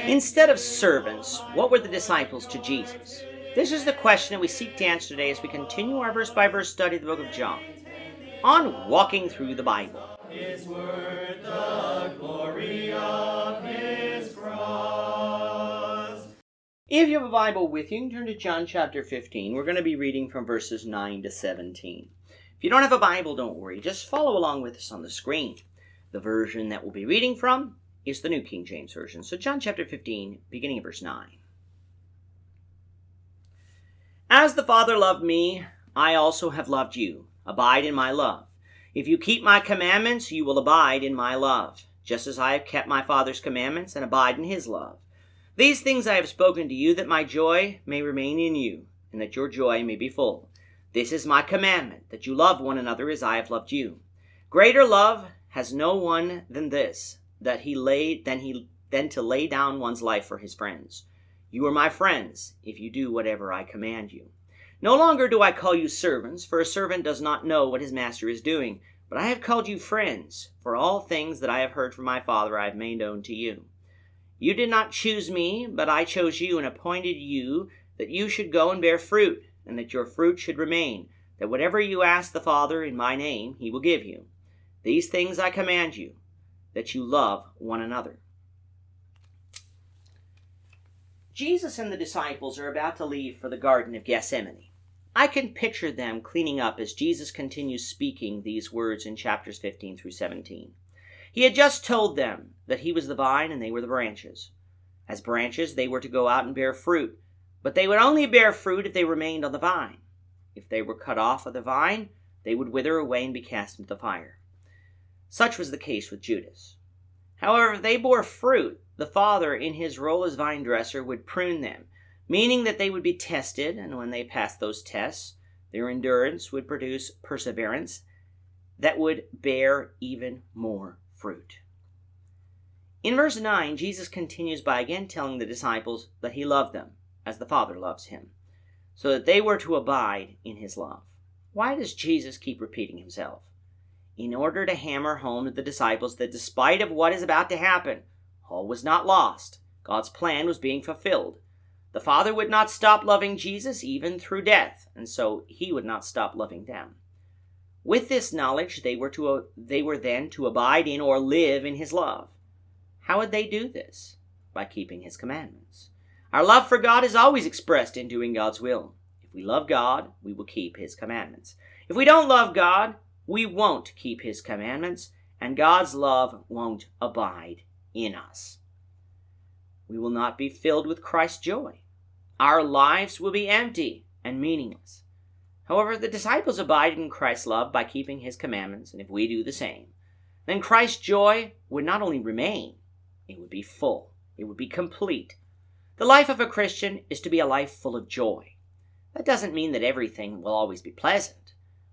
Instead of servants, what were the disciples to Jesus? This is the question that we seek to answer today as we continue our verse-by-verse study of the book of John on Walking Through the Bible. His word, the glory of his cross. If you have a Bible with you, you can turn to John chapter 15. We're going to be reading from verses 9 to 17. If you don't have a Bible, don't worry. Just follow along with us on the screen. The version that we'll be reading from is the New King James Version. So John chapter 15, beginning of verse 9. As the Father loved me, I also have loved you. Abide in my love. If you keep my commandments, you will abide in my love, just as I have kept my Father's commandments and abide in his love. These things I have spoken to you, that my joy may remain in you, and that your joy may be full. This is my commandment, that you love one another as I have loved you. Greater love has no one than this, than to lay down one's life for his friends. You are my friends, if you do whatever I command you. No longer do I call you servants, for a servant does not know what his master is doing, but I have called you friends, for all things that I have heard from my Father I have made known to you. You did not choose me, but I chose you and appointed you that you should go and bear fruit, and that your fruit should remain, that whatever you ask the Father in my name, he will give you. These things I command you, that you love one another. Jesus and the disciples are about to leave for the Garden of Gethsemane. I can picture them cleaning up as Jesus continues speaking these words in chapters 15 through 17. He had just told them that he was the vine and they were the branches. As branches, they were to go out and bear fruit, but they would only bear fruit if they remained on the vine. If they were cut off of the vine, they would wither away and be cast into the fire. Such was the case with Judas. However, if they bore fruit, the Father, in his role as vine dresser, would prune them, meaning that they would be tested, and when they passed those tests, their endurance would produce perseverance that would bear even more fruit. In verse 9, Jesus continues by again telling the disciples that he loved them as the Father loves him, so that they were to abide in his love. Why does Jesus keep repeating himself? In order to hammer home to the disciples that despite of what is about to happen, all was not lost. God's plan was being fulfilled. The Father would not stop loving Jesus even through death, and so he would not stop loving them. With this knowledge, they were then to abide in or live in his love. How would they do this? By keeping his commandments. Our love for God is always expressed in doing God's will. If we love God, we will keep his commandments. If we don't love God, we won't keep his commandments, and God's love won't abide in us. We will not be filled with Christ's joy. Our lives will be empty and meaningless. However, the disciples abided in Christ's love by keeping his commandments, and if we do the same, then Christ's joy would not only remain, it would be full, it would be complete. The life of a Christian is to be a life full of joy. That doesn't mean that everything will always be pleasant.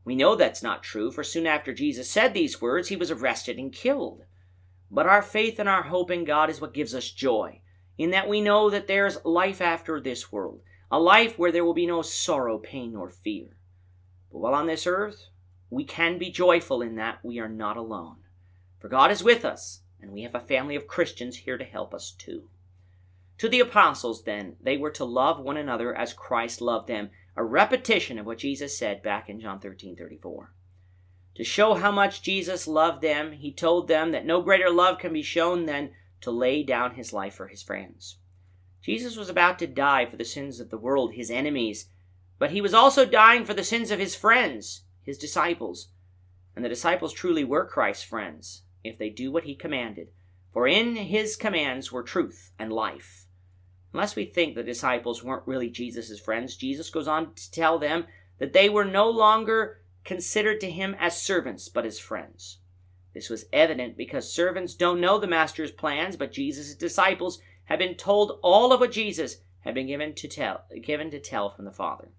We know that's not true, for soon after Jesus said these words, he was arrested and killed. But our faith and our hope in God is what gives us joy, in that we know that there's life after this world, a life where there will be no sorrow, pain, nor fear. But while on this earth, we can be joyful in that we are not alone. For God is with us, and we have a family of Christians here to help us too. To the apostles, then, they were to love one another as Christ loved them, a repetition of what Jesus said back in John 13:34. To show how much Jesus loved them, he told them that no greater love can be shown than to lay down his life for his friends. Jesus was about to die for the sins of the world, his enemies, but he was also dying for the sins of his friends, his disciples. And the disciples truly were Christ's friends, if they do what he commanded. For in his commands were truth and life. Unless we think the disciples weren't really Jesus' friends, Jesus goes on to tell them that they were no longer considered to him as servants, but as friends. This was evident because servants don't know the master's plans, but Jesus' disciples had been told all of what Jesus had been given to tell from the Father.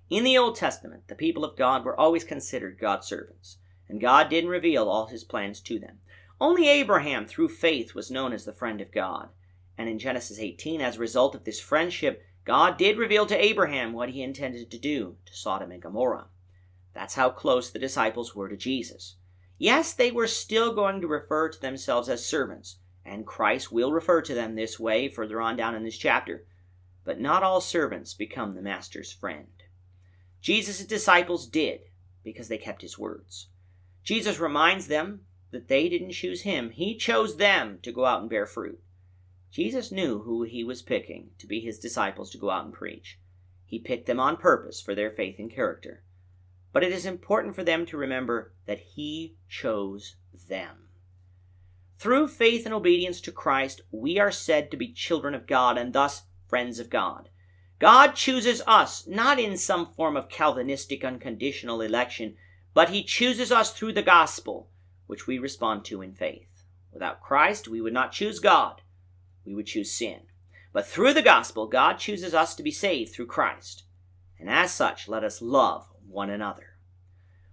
In the Old Testament, the people of God were always considered God's servants, and God didn't reveal all his plans to them. Only Abraham, through faith, was known as the friend of God. And in Genesis 18, as a result of this friendship, God did reveal to Abraham what he intended to do to Sodom and Gomorrah. That's how close the disciples were to Jesus. Yes, they were still going to refer to themselves as servants, and Christ will refer to them this way further on down in this chapter. But not all servants become the master's friend. Jesus' disciples did, because they kept his words. Jesus reminds them that they didn't choose him. He chose them to go out and bear fruit. Jesus knew who he was picking to be his disciples to go out and preach. He picked them on purpose for their faith and character. But it is important for them to remember that he chose them. Through faith and obedience to Christ, we are said to be children of God and thus friends of God. God chooses us not in some form of Calvinistic unconditional election, but he chooses us through the gospel, which we respond to in faith. Without Christ, we would not choose God. We would choose sin. But through the gospel, God chooses us to be saved through Christ. And as such, let us love one another.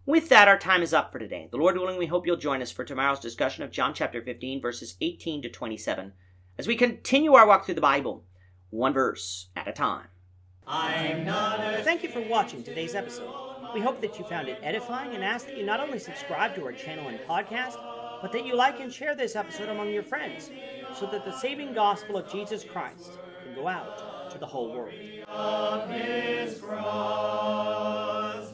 With that, our time is up for today. The Lord willing, we hope you'll join us for tomorrow's discussion of John chapter 15, verses 18 to 27, as we continue our walk through the Bible, one verse at a time. Thank you for watching today's episode. We hope that you found it edifying and ask that you not only subscribe to our channel and podcast, but that you like and share this episode among your friends, so that the saving gospel of Jesus Christ can go out to the whole world. Of his cross.